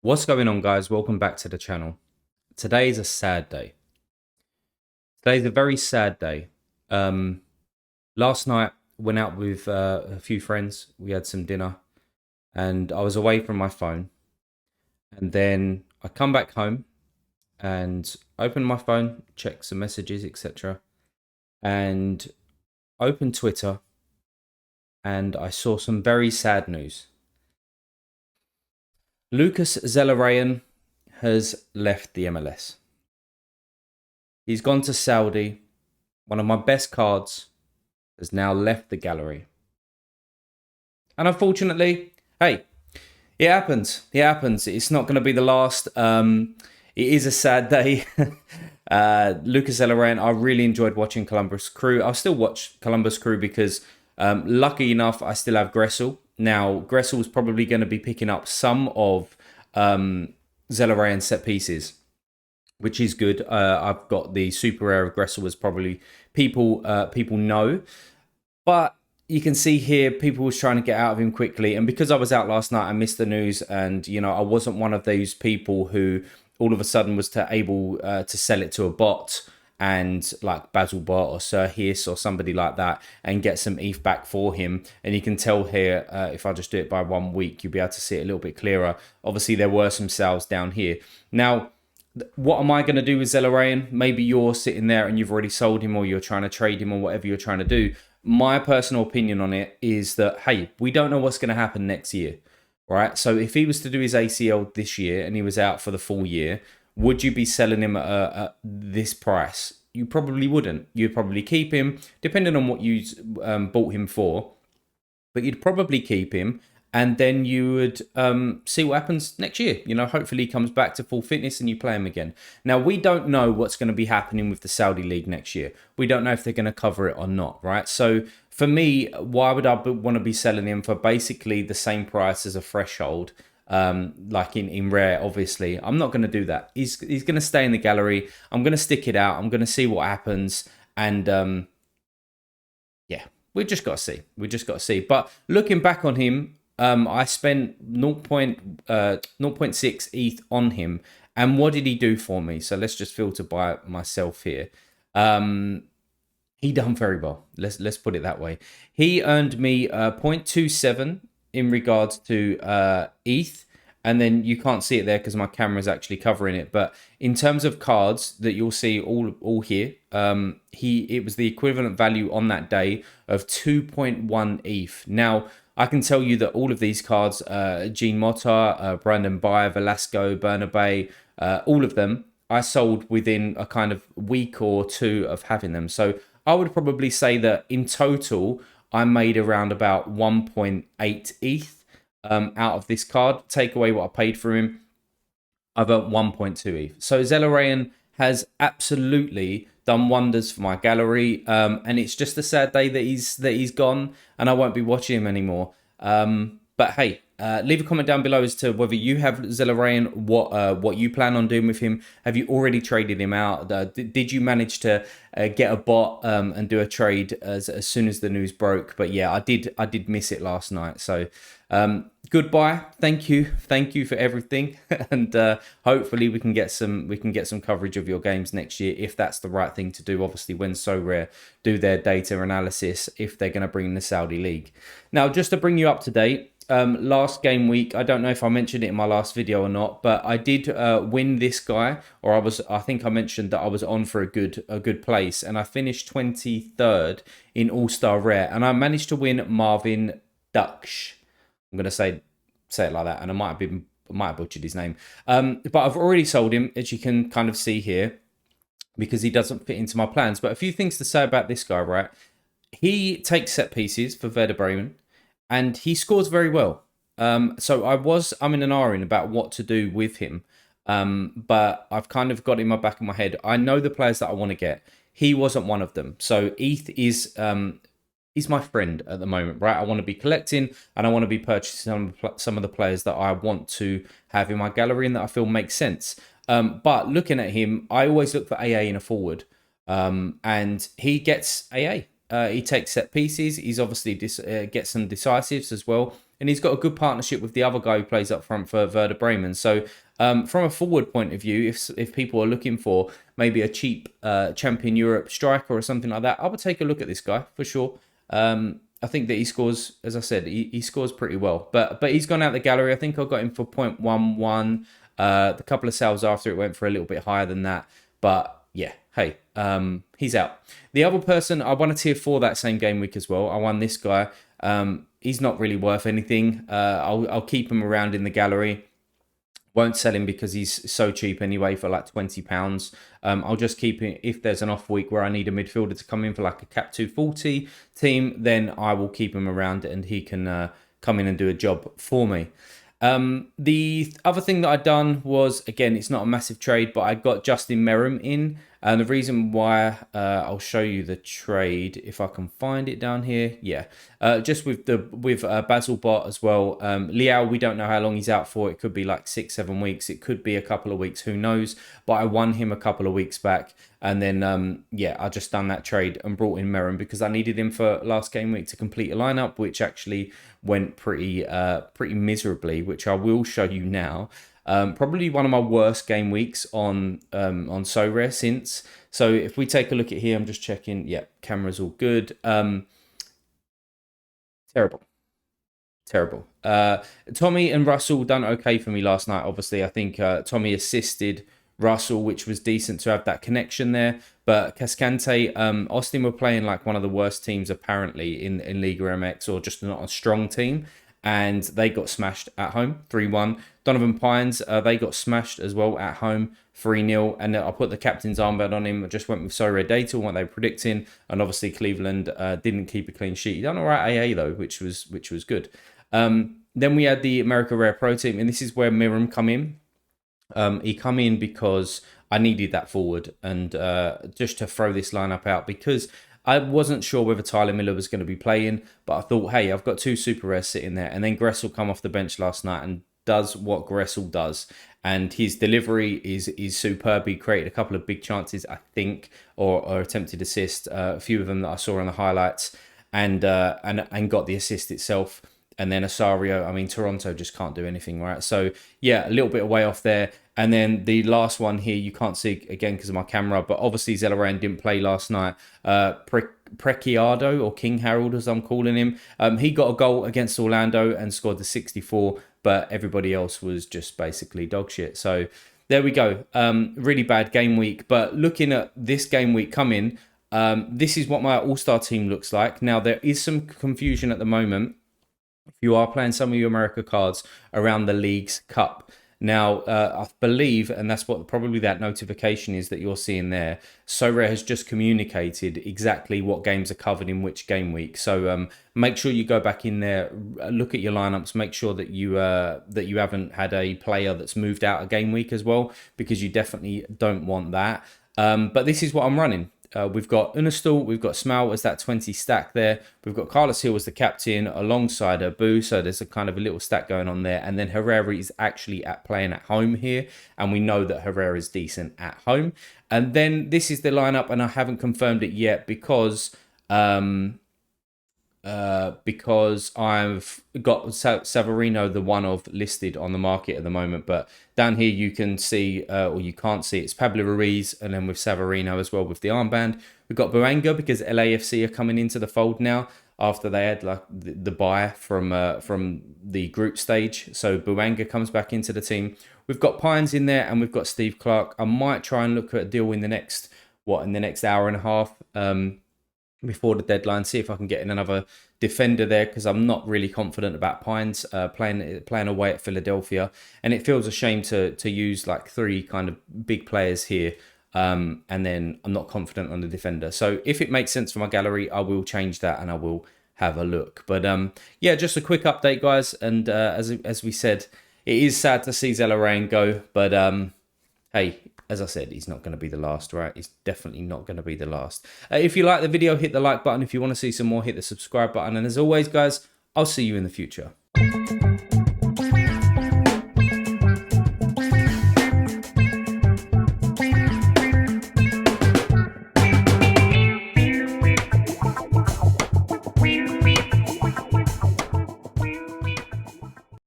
What's going on, guys? Welcome back to the channel. Today is a sad day. Today's a very sad day. Last night, went out with a few friends. We had some dinner, and I was away from my phone. And then I come back home and open my phone, check some messages, etc., and open Twitter, and I saw some very sad news. Lucas Zelarayan has left the MLS. He's gone to Saudi. One of my best cards has now left the gallery. And unfortunately, hey, it happens. It happens. It's not going to be the last. It is a sad day. Lucas Zelarayan, I really enjoyed watching Columbus Crew. I'll still watch Columbus Crew because, lucky enough, I still have Gressel. Now, Gressel is probably going to be picking up some of Zelarayan's set pieces, which is good. I've got the super rare of Gressel, as probably people know. But you can see here, people was trying to get out of him quickly. And because I was out last night, I missed the news. And, I wasn't one of those people who all of a sudden was able to sell it to a bot and like Basilbot or Sir Hiss or somebody like that and get some ETH back for him. And you can tell here, if I just do it by 1 week, you'll be able to see it a little bit clearer. Obviously, there were some sales down here. Now, what am I going to do with Zelarayan? Maybe you're sitting there and you've already sold him, or you're trying to trade him, or whatever you're trying to do. My personal opinion on it is that, hey, we don't know what's going to happen next year, right? So if he was to do his ACL this year and he was out for the full year, would you be selling him at this price? You probably wouldn't. You'd probably keep him, depending on what you bought him for. But you'd probably keep him, and then you would see what happens next year. Hopefully he comes back to full fitness and you play him again. Now, we don't know what's going to be happening with the Saudi League next year. We don't know if they're going to cover it or not, right? So for me, why would I want to be selling him for basically the same price as a threshold? Like in rare, obviously. I'm not going to do that. He's going to stay in the gallery. I'm going to stick it out. I'm going to see what happens. And yeah, we just got to see. We just got to see. But looking back on him, I spent 0.6 ETH on him. And what did he do for me? So let's just filter by myself here. He done very well. Let's put it that way. He earned me 0.27 in regards to ETH. And then you can't see it there because my camera is actually covering it. But in terms of cards that you'll see all here, it was the equivalent value on that day of 2.1 ETH. Now, I can tell you that all of these cards, Gene Motta, Brandon Bayer, Velasco, Bernabé, all of them, I sold within a kind of week or two of having them. So I would probably say that in total, I made around about 1.8 ETH out of this card. Take away what I paid for him, I've earned 1.2 ETH. So Zelarayan has absolutely done wonders for my gallery, and it's just a sad day that he's gone, and I won't be watching him anymore. But hey, leave a comment down below as to whether you have Zelarayan, what you plan on doing with him. Have you already traded him out? Did you manage to get a bot and do a trade as soon as the news broke? But yeah, I did miss it last night. So goodbye. Thank you for everything, and hopefully we can get some coverage of your games next year if that's the right thing to do. Obviously, when Sorare do their data analysis, if they're going to bring the Saudi League. Now, just to bring you up to date. Last game week, I don't know if I mentioned it in my last video or not, but I did win this guy, or I think I mentioned that I was on for a good place, and I finished 23rd in All-Star Rare, and I managed to win Marvin Duksh. I'm gonna say it like that, and I might have butchered his name, but I've already sold him, as you can kind of see here, because he doesn't fit into my plans. But a few things to say about this guy, right? He takes set pieces for Werder Bremen, and he scores very well. So I'm in an iron about what to do with him. But I've kind of got in my back of my head. I know the players that I want to get. He wasn't one of them. So ETH is my friend at the moment, right? I want to be collecting, and I want to be purchasing some of the players that I want to have in my gallery and that I feel makes sense. But looking at him, I always look for AA in a forward. And he gets AA. He takes set pieces. He's obviously gets some decisives as well. and he's got a good partnership with the other guy who plays up front for Werder Bremen. So from a forward point of view, if people are looking for maybe a cheap champion Europe striker or something like that, I would take a look at this guy for sure. I think that he scores, as I said, he scores pretty well. But he's gone out the gallery. I think I got him for 0.11. The couple of sales after it went for a little bit higher than that. But yeah, hey, he's out. The other person, I won a tier 4 that same game week as well. I won this guy. He's not really worth anything. I'll keep him around in the gallery. Won't sell him because he's so cheap anyway for like £20. I'll just keep him if there's an off week where I need a midfielder to come in for like a cap 240 team, then I will keep him around and he can come in and do a job for me. The other thing that I'd done was, again, it's not a massive trade, but I got Justin Merrim in. And the reason why, I'll show you the trade if I can find it down here. Yeah, just with Basil Bot as well. Liao, we don't know how long he's out for. It could be like 6-7 weeks. It could be a couple of weeks. Who knows? But I won him a couple of weeks back. And then, yeah, I just done that trade and brought in Merrim because I needed him for last game week to complete a lineup, which actually went pretty miserably, which I will show you now. Probably one of my worst game weeks on Sorare since. So if we take a look at here, I'm just checking. Yeah, camera's all good. Terrible. Tommy and Russell done okay for me last night. Obviously, I think Tommy assisted Russell, which was decent to have that connection there. But Cascante, Austin were playing like one of the worst teams apparently in Liga MX, or just not a strong team. And they got smashed at home, 3-1. Donovan Pines, they got smashed as well at home, 3-0. And I put the captain's armband on him. I just went with Sorare data, what they were predicting. And obviously Cleveland didn't keep a clean sheet. He done all right AA though, which was good. Then we had the America Rare Pro team, and this is where Miram come in. He come in because I needed that forward and just to throw this lineup out because I wasn't sure whether Tyler Miller was going to be playing, but I thought, hey, I've got 2 super rares sitting there. And then Gressel come off the bench last night and does what Gressel does. And his delivery is superb. He created a couple of big chances, I think, or attempted assist, a few of them that I saw on the highlights, and got the assist itself. And then Asario, I mean, Toronto just can't do anything, right? So, yeah, a little bit way off there. And then the last one here, you can't see again because of my camera, but obviously Zelarayan didn't play last night. Precciado, or King Harold as I'm calling him, he got a goal against Orlando and scored the 64, but everybody else was just basically dog shit. So there we go. Really bad game week. But looking at this game week coming, this is what my all-star team looks like. Now, there is some confusion at the moment if you are playing some of your America cards around the League's Cup. Now, I believe, and that's what probably that notification is that you're seeing there, Sorare has just communicated exactly what games are covered in which game week. So make sure you go back in there, look at your lineups, make sure that you haven't had a player that's moved out a game week as well, because you definitely don't want that. But this is what I'm running. We've got Unistal, we've got Smal as that 20 stack there. We've got Carlos Hill as the captain alongside Abu. So there's a kind of a little stack going on there. And then Herrera is actually playing at home here. And we know that Herrera is decent at home. And then this is the lineup, and I haven't confirmed it yet because I've got Savarino, the one of listed on the market at the moment. But down here you can see, or you can't see, it's Pablo Ruiz, and then with Savarino as well with the armband. We've got Buanga because LAFC are coming into the fold now after they had like the buy from the group stage. So Buanga comes back into the team. We've got Pines in there, and we've got Steve Clark. I might try and look at a deal in the next hour and a half. Before the deadline, see if I can get in another defender there, because I'm not really confident about Pines playing away at Philadelphia, and it feels a shame to use like 3 kind of big players here, and then I'm not confident on the defender. So if it makes sense for my gallery, I will change that and I will have a look. But yeah, just a quick update, guys, and as we said, it is sad to see Zelarayan go, but hey, as I said, he's not going to be the last, right? He's definitely not going to be the last. If you like the video, hit the like button. If you want to see some more, hit the subscribe button. And as always, guys, I'll see you in the future.